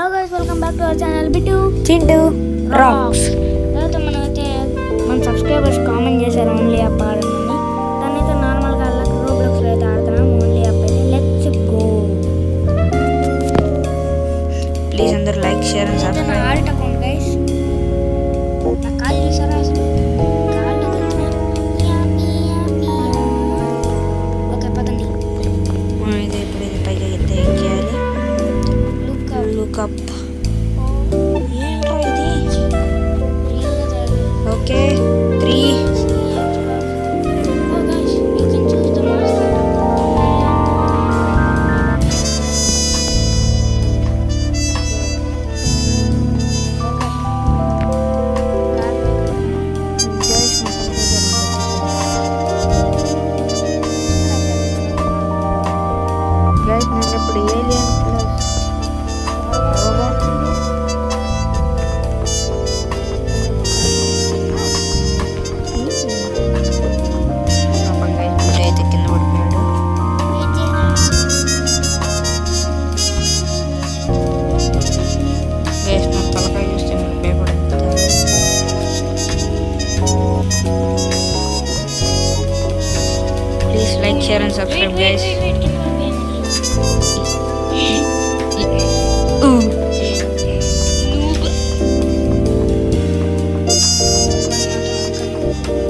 Hello guys, welcome back to our channel Bittu Chintu rocks. తర్వాత మన subscribers comment చేశారు only app ఆడమని. దాన్ని అయితే నార్మల్గా రోబ్లాక్స్లో అయితే ఆడుతున్నాం. ఓన్లీ యాప్ అయితే లెట్స్ గో. ప్లీజ్ అందరూ లైక్ షేర్ అండ్ నా సబ్స్క్రైబ్. Alt account guys. నా కాల్ చూసారా అసలు? కాళ్ళు ఓకే పదండి. మనం అయితే ఇప్పుడు ఇది పైకి అయితే ఎక్కేయాలి. లుకప్ ఏంట్రా ఇది? ఓకే 3 గైస్ నేను ఇప్పుడు ఏలియన్ ప్లస్ రోబోట్ పాపం గైస్ బిడ్డ అయితే కింద పడిపోయాడు. గైస్ మన తలకాయ చూస్తే మీకు భయపడుతుంది. Please like share and subscribe guys.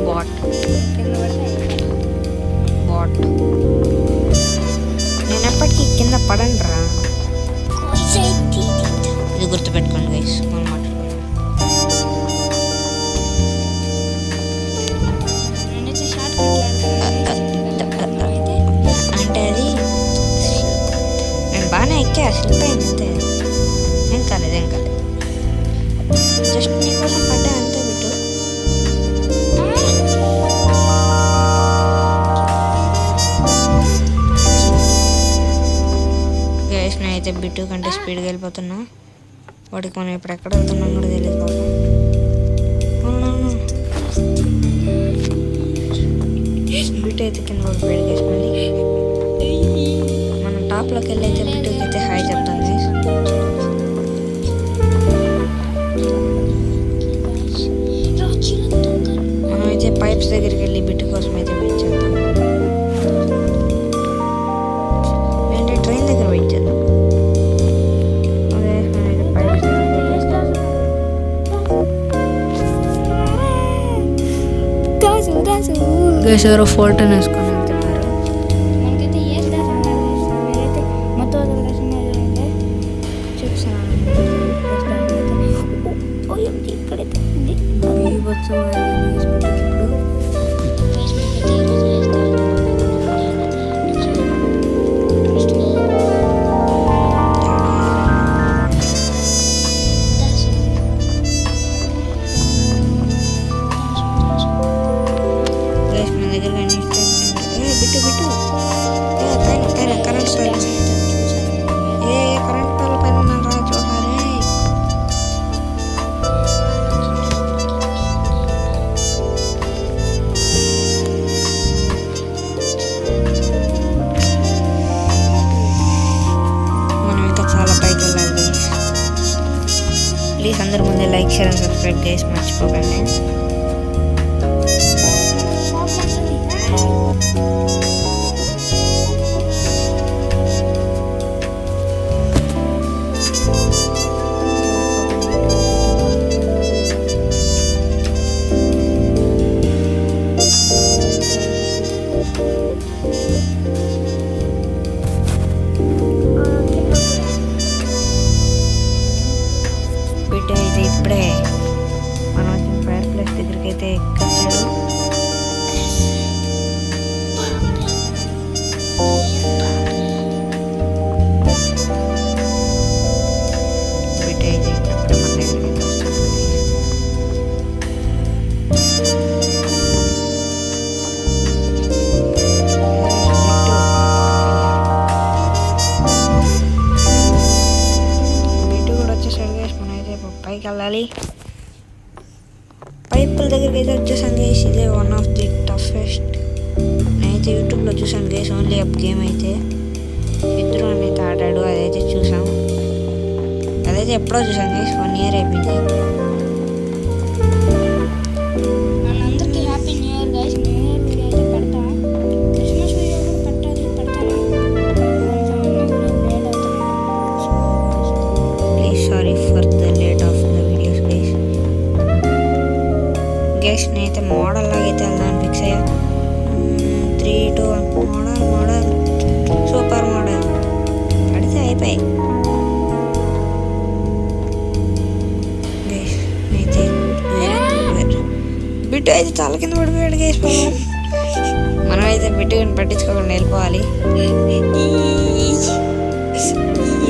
బాట్ నేను ఎప్పటికీ కింద పడండిరా. ఇది గుర్తుపెట్టుకోండి గైస్. మనం మాట్లాడుకున్నాం అంటే అది నేను బాగానే ఎక్కా, స్లిప్ అయింది అంతే. ఏం కాలేదు జస్ట్ నీకోసం పడ్డా అంతే బిట్టు. గైస్ నేనైతే బిట్టు కంటే స్పీడ్గా వెళ్ళిపోతున్నా. వాడికి మనం ఇప్పుడు ఎక్కడ వెళ్తున్నాం కూడా తెలియదు పాపం. బిట్టు అయితే కింద పడిపోయాడు గైస్. మళ్ళీ మనం టాప్లోకి వెళ్ళి అయితే బిట్టుకి అయితే హాయ్ చెప్తాం గైస్. మనం అయితే పైప్స్ దగ్గరికి వెళ్ళి బిట్టు కోసం అయితే వెయిట్ చేద్దాం. ఏంటంటే ట్రైన్ దగ్గర వెయిట్ చేద్దాం. ఓకే మనమైతే పైప్స్ గైస్ ఎవరో ఫోల్టన్ వేసుకొని వెళ్తున్నారు. మనకైతే ఏ స్టార్ అన్నారు guys. నేనైతే మొత్తం వదిలేసింది చూపిస్తున్నాను. ఇక్కడైతే ఉంది. బిట్టు పైన కరెంట్ పైన కరెంట్ పైన రా చూడాలి. మనం ఇంకా చాలా పైకి వెళ్ళాలి. ప్లీజ్ అందరి ముందే లైక్ షేర్ అండ్ సబ్స్క్రైబ్ చేసి మర్చిపోకండి. బిడ్డ అయితే ఇప్పుడే మనం వచ్చిన ఫైర్ ప్లేస్ దగ్గరికి అయితే ఎక్కొచ్చాడు. బిడ్డ అయితే ఇప్పుడే మన దగ్గరికి అయితే వస్తుంది. బిడ్డ కూడా వచ్చేసాడు గైస్. మనం అయితే పైకి వెళ్ళాలి. పైపుల దగ్గరికి అయితే వచ్చేసాను గైస్. ఇదే వన్ ఆఫ్ ది టఫెస్ట్. నేనైతే యూట్యూబ్లో చూసాను గైస్. ఓన్లీ అప్ గేమ్ అయితే ఇద్దరు అయితే ఆడాడు, అదైతే చూసాం. అదే అయితే ఎప్పుడో చూసాను గైస్, 1 year అయిపోయింది. అందరికీ happy new year guys. New year video అయితే పెడతా, క్రిస్మస్ వీడియో కూడా పెడతాను. కొంచెం అన్ని వీడియో లేట్ అవుతుంది. Please sorry for the late of the videos guys. Guys నేనైతే మోడల్ లాగా అయితే వెళ్దాను ఫిక్స్ అయ్యా. 3, 2, 1 మోడల్ సూపర్ మోడల్ పడితే అయిపోయాయి గైస్. అయితే బిడ్డ అయితే తల కింద పడిపోయాడు గైస్ పాపం. మనం అయితే బిడ్డని పట్టించుకోకుండా వెళ్ళిపోవాలి.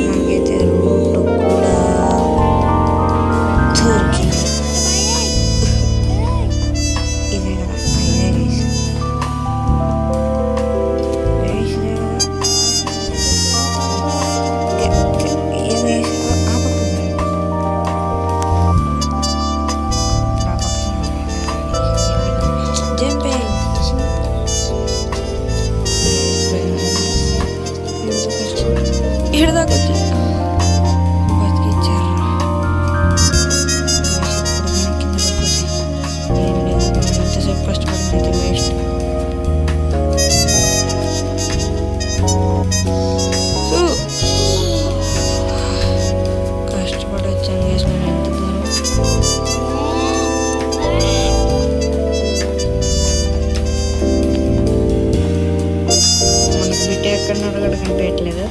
మనకైతే రూట్ కూడా దొరికింది. ఇదే కదా, ఇదే గైస్. కష్టపడి వచ్చాను గైస్ నేను ఎంత దూరం. మనకి బిడ్డ ఎక్కడ అడగడం కనిపించట్లేదు.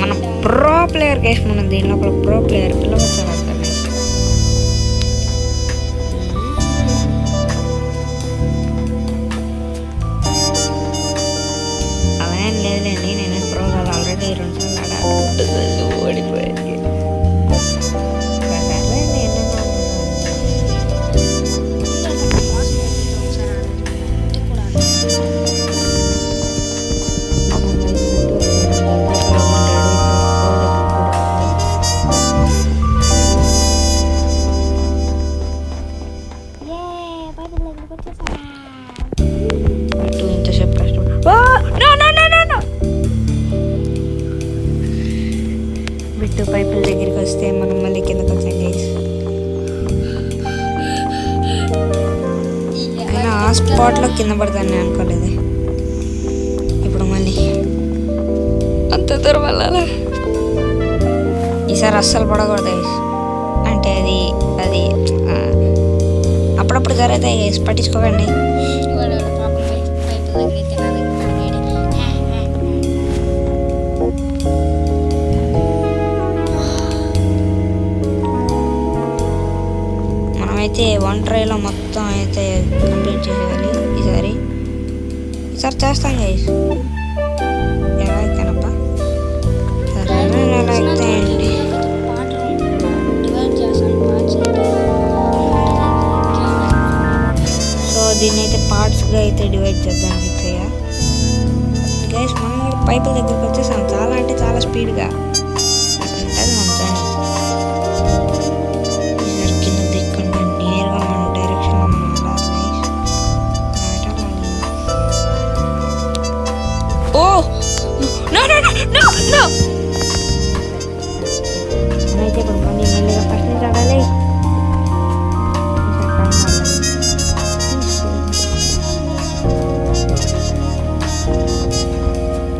మనం ప్రో ప్లేయర్ గైస్, మనం దీని లోపల ప్రో ప్లేయర్ పిల్లవచ్చారు అర్థం గైస్. అలా ఏం లేదులేండి, నేను ప్రో కాదు, ఆల్రెడీ 2 సార్లు ఆడాలి. ఓడిపోయింది. ఇంతసేపు కష్టపడి బిట్టు పైపుల దగ్గరికి వస్తే మనం మళ్ళీ కిందకి వచ్చాం గైస్. అయినా ఆ స్పాట్లో కింద పడతాను నేను అనుకోలేదు. ఇప్పుడు మళ్ళీ అంత దూరం వెళ్ళాలా? ఈసారి అస్సలు పడకూడదు గైస్. అంటే అది అప్పుడప్పుడు జరుగుతాయి గైస్, పట్టించుకోకండి. మనమైతే 1 ట్రైలో మొత్తం అయితే కంప్లీట్ చేసేయాలి. ఈసారి చేస్తాం గైస్. ఎలా అయితేనప్పా సరే ఎలా అయితాయండి. సో దీన్ని అయితే పార్ట్స్గా అయితే డివైడ్ చేద్దాం ఫిక్స్ అయ్యా గైస్. మనం కూడా పైపుల దగ్గరికి వచ్చేసాం, చాలా అంటే చాలా స్పీడ్గా ఉంటుంది మన జర్నీ. ఈసారి కింద దిక్కుండా నేరుగా మన డైరెక్షన్లో మనం వెళ్ళాలి guys. Oh no no no no no. అయితే ఇప్పుడు మెల్లిగా ఫస్ట్ నుంచి ఆడాలి.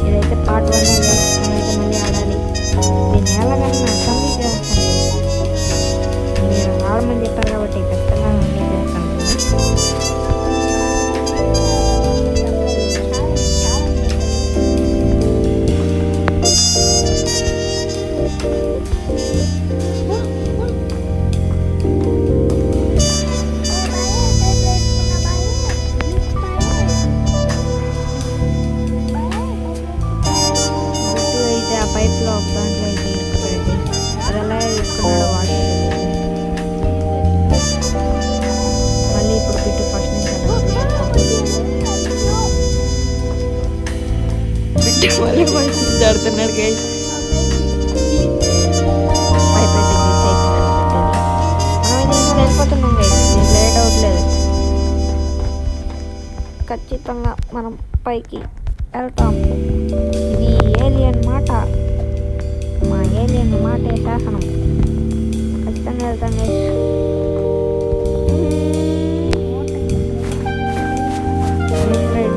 ఇదైతే పార్ట్ 1 అయితే మళ్ళీ ఆడాలి. దీన్ని ఎలాగైనా కంప్లీట్ చేస్తాను. మీరు ఆడమని చెప్పారు కాబట్టి ఖచ్చితంగా కంప్లీట్ చేస్తాను. అయితే ఆ పైప్లో ఒక దాంట్లో అయితే ఇరుక్కుపోయింది. అది ఎలా ఇరుక్కున్నాడో వాడు మళ్ళీ ఇప్పుడు బిట్టు ఫస్ట్ నుంచి బిట్టు మళ్ళీ ఫస్ట్ నుంచి ఆడుతున్నాడు గైస్. పైప్ అయితే గ్లిచ్ అయిపోయింది. మనమైతే వెళ్ళిపోతున్నాం గైస్, లేట్ అవ్వట్లేదు. ఖచ్చితంగా మనం పైకి వెళ్తాం. ఇది ఏలియన్ మాట, మా ఏలియన్ మాటే శాసనం. వెళ్తాం గైస్.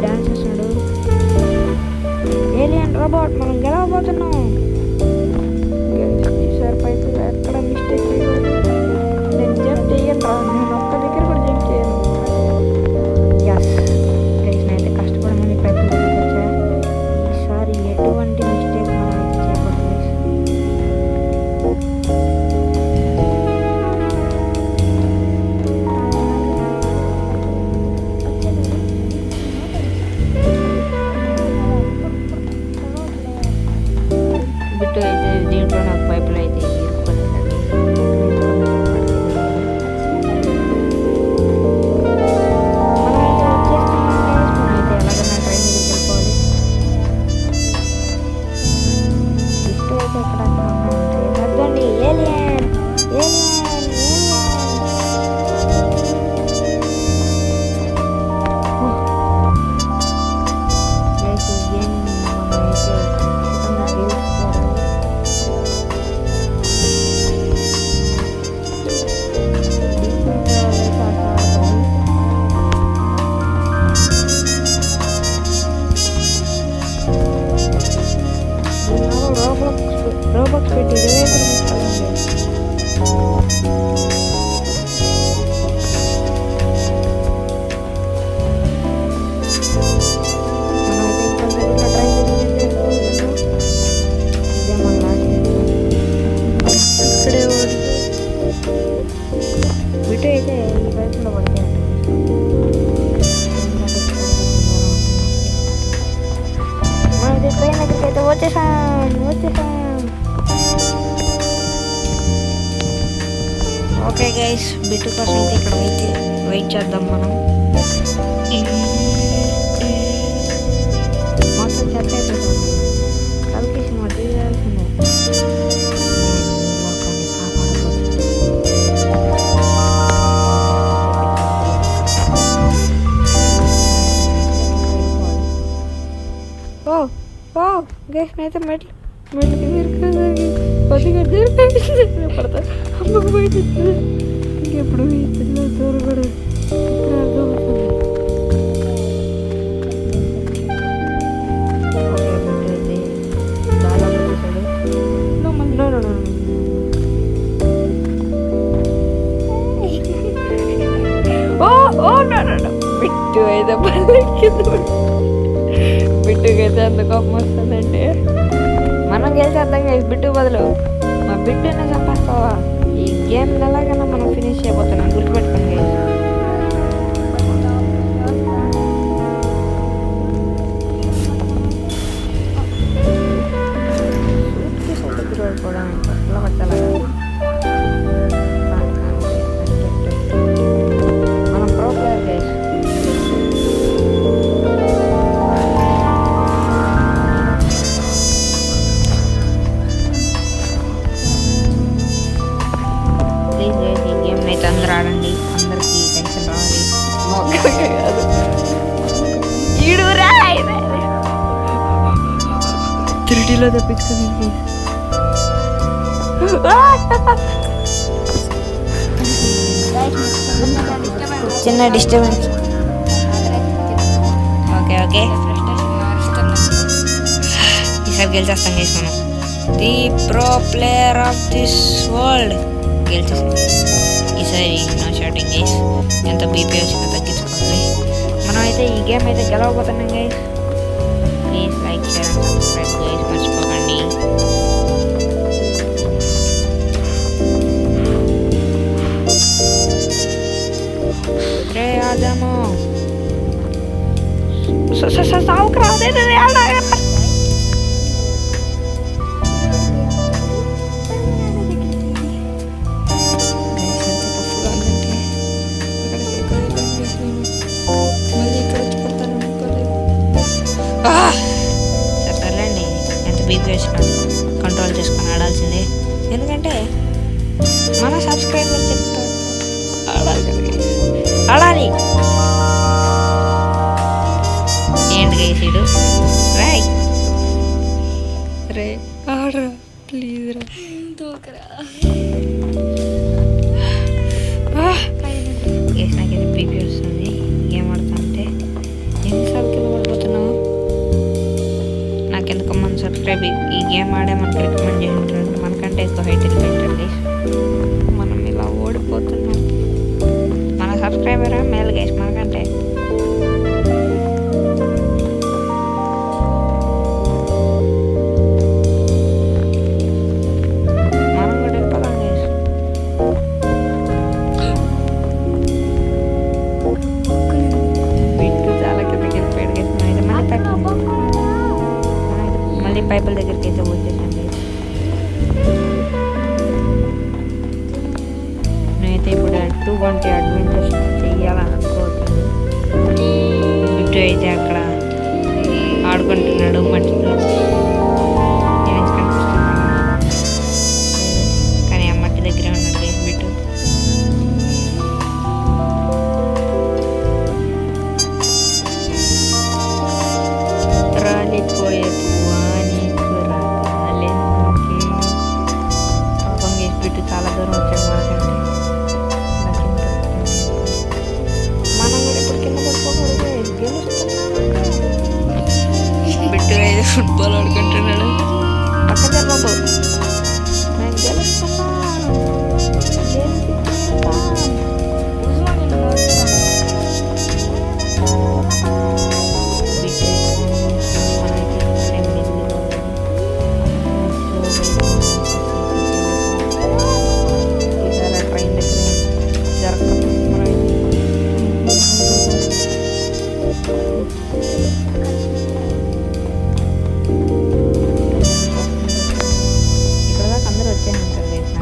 డాన్స్ చేస్తున్నాడు ఏలియన్ రోబోట్. మనం గెలవబోతున్నాం. ఈసారి పైపు ఎక్కడ మిస్టేక్ నేను జంప్ చేయను రా. నేను ఒక్క దగ్గర కూడా జంప్ చేయను. ఎస్ గైస్ నేనైతే కష్టపడమని పైపు వచ్చా. ఈసారి ఎటువంటి మిస్టేక్ మనం అయితే చేయకూడదు గైస్. బిట్టు అయితే దీంట్లో నాకు పైపులు అయితే ఇరుక్కునేసండి. మనమైతే వచ్చేస్తున్నాం guys. మనమైతే ఎలాగైనా ట్రైన్ మీదకి వెళ్ళిపోవాలి. బిట్టు అయితే ఎక్కడక్కడ ఉన్నాయంటే అర్థండి ఏలియన్ ఏలియన్ గైస్ ఈ గేమ్ మనమైతే ఖచ్చితంగా గెలుచుకోవాలి. రోబోక్స్ పెట్టి 20 బిట్టు అయితే ఈ పైపులో పడిపోయాడు. మనమైతే ట్రైన్ దగ్గరికి అయితే వచ్చేసాం. ఓకే గైస్ బిట్టు కోసం అయితే ఇక్కడ వెయిట్ చేద్దాం మనం. మొత్తం చెత్త అయిపోతుంది. కలిపి సినిమా తీయాల్సిందే. లోకాన్ని కాపాడబోతుంది. ఓ ఓ గైస్ నేనైతే మెట్లు కొద్దిగా పడతా. అమ్మకు బయట ఇంకెప్పుడు పిల్లలు దూరకూడదు. ఇప్పుడు అర్థమవుతుంది. ఓకే బిట్టు అయితే చాలా వచ్చేసాడు. బిట్టు అయితే బిట్టుకైతే అంత కోపం వస్తుందంటే మనం గెలిచేద్దాం గైస్. బిట్టు బదులు మా బిట్టునే చంపేస్తావా? ఈ గేమ్ ఎలాగైనా మనం ఫినిష్ చేయబోతున్నాం. గుర్తుపెట్టుకోండి గైస్. కూడా అట్లా వచ్చాలి. మనం pro player guys. Please guys ఈ గేమ్ అయితే అందరూ ఆడండి. అందరికీ టెన్షన్ రావాలి. కాదు ఈడురా 3Dలో తప్పించుకోండి. చిన్న డిస్టర్బెన్స్. ఓకే ఈసారి గెలిచేస్తాం గైస్ మనం. The pro player of this world గెలిచేస్తాం ఈసారి. No shouting guys. ఎంత బీపీ వచ్చినా తగ్గించుకోవాలి. మనం అయితే ఈ గేమ్ అయితే గెలవబోతున్నాం guys. Please like share and subscribe guys మర్చిపోకండి. రే ఆదాము సావుకురా. సరేలేండి ఎంత బీపీ వచ్చినా కంట్రోల్ చేసుకొని ఆడాల్సిందే. ఎందుకంటే మన సబ్స్క్రైబర్ చెప్తారు ఆడాలి. ఏంటి గైసీడు రాయ్ రే ఆడరా ప్లీజ్ రా. సబ్స్క్రైబ్ ఈ గేమ్ ఆడే మనకు రికమెండ్ చేసి ఉంటాడు, మనకంటే ఎక్కువ హైట్ వెళ్ళిపోయింటాడు గైస్. మనం ఇలా ఓడిపోతున్నాం. మన సబ్స్క్రైబర్ మేలు గైస్ మనకంటే. మనం కూడా వెళ్ళిపోదాం గైస్. బిట్టు చాలా కిందకి వెళ్ళిపోయాడు గైస్. మళ్ళీ పైపుల దగ్గరికి అయితే వచ్చేసాం గైస్. నేనైతే ఇప్పుడు 220 అడ్వెంచర్స్ చెయ్యాలని అనుకోవట్లేదు. బిట్టు అయితే అక్కడ ఆడుకుంటున్నాడు మట్టిలో. నేను కనిపిస్తున్నాను కానీ ఆ మట్టి దగ్గరే ఉన్నాడు గైస్ బిట్టు. రాలిపోయే పువ్వానికి రాగాలెందుకే. పాపం గైస్ బిట్టు చాలా దూరం వచ్చాడు మనకంటే. మనం కూడా ఇప్పుడు కింద పడిపోకూడదు గైస్, గెలుస్తున్నాము. బిట్టు అయితే ఫుట్బాల్ ఆడుకుంటున్నాడు. పక్కన బాబు నేను గెలుస్తున్నాను, గెలిచి తీరుతాను. ట్రైన్ దగ్గర జరగకపోతే ఇక్కడ దాకా అందరూ వచ్చేసింటారు గైస్.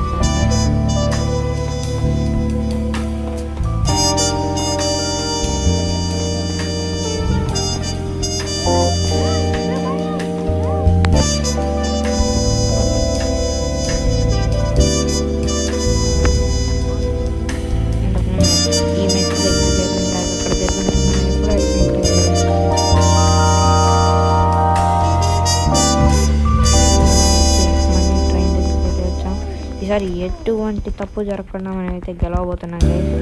ఈ మెట్ల దగ్గర చేస్తుంటారు, అక్కడ చేస్తుంటారు, ఎప్పుడు అయిపోయింటారు. మళ్ళీ ట్రైన్ దగ్గరికి అయితే వచ్చాం. ఈసారి ఎటువంటి తప్పు జరగకుండా మనం అయితే గెలవబోతున్నాం గైస్.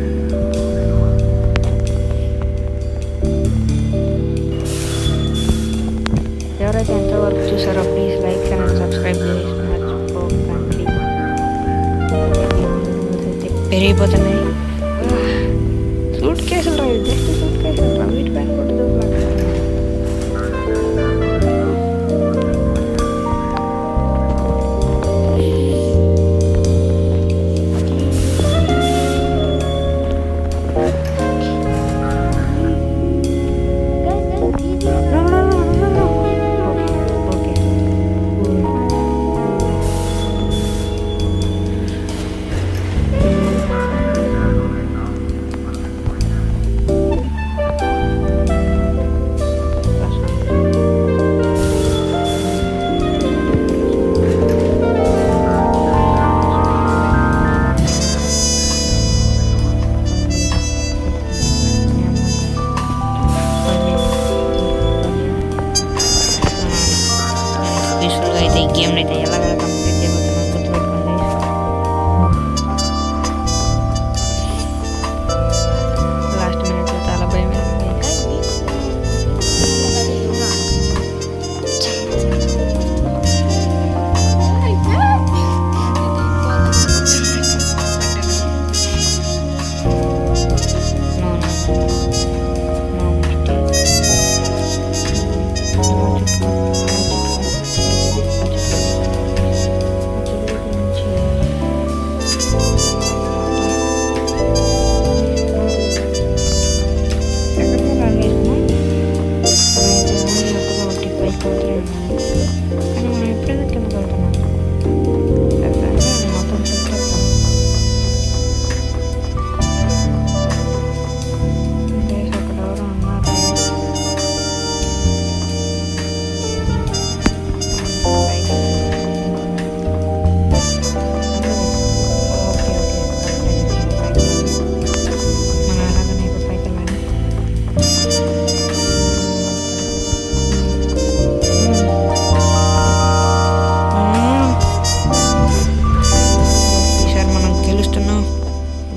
ఎవరైతే ఎంతవరకు చూసారో ప్లీజ్ లైక్ అండ్ సబ్స్క్రైబ్ చేసి మర్చిపోకండి. అయితే పెరిగిపోతున్నాయి. సూట్ కేసులు రావు, జస్ట్ సూట్ కేసులు రావు, వీటిపైన కూడా దూరం. పీస్ఫుల్గా అయితే ఈ గేమ్ని అయితే ఎలా కంప్లీట్ చేయబోతున్నాను గుర్తుపెట్టుకోండి. లాస్ట్ మినిట్లో చాలా భయం వేసింది.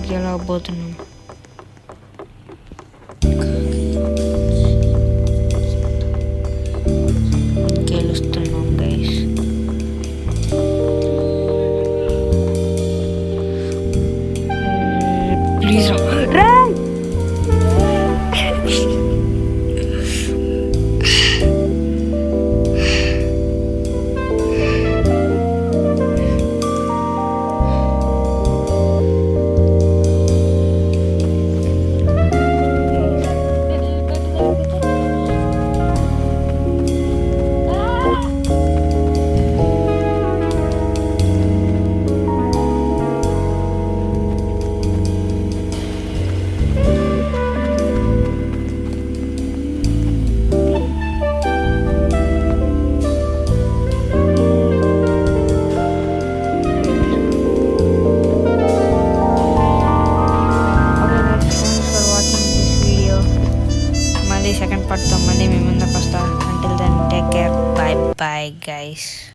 గెలవబోతున్నాం. గెలుస్తున్నాం గైస్. మళ్ళీ సెకండ్ పార్ట్తో మళ్ళీ మేము ముందుకు వస్తా. Until then take care, bye bye guys.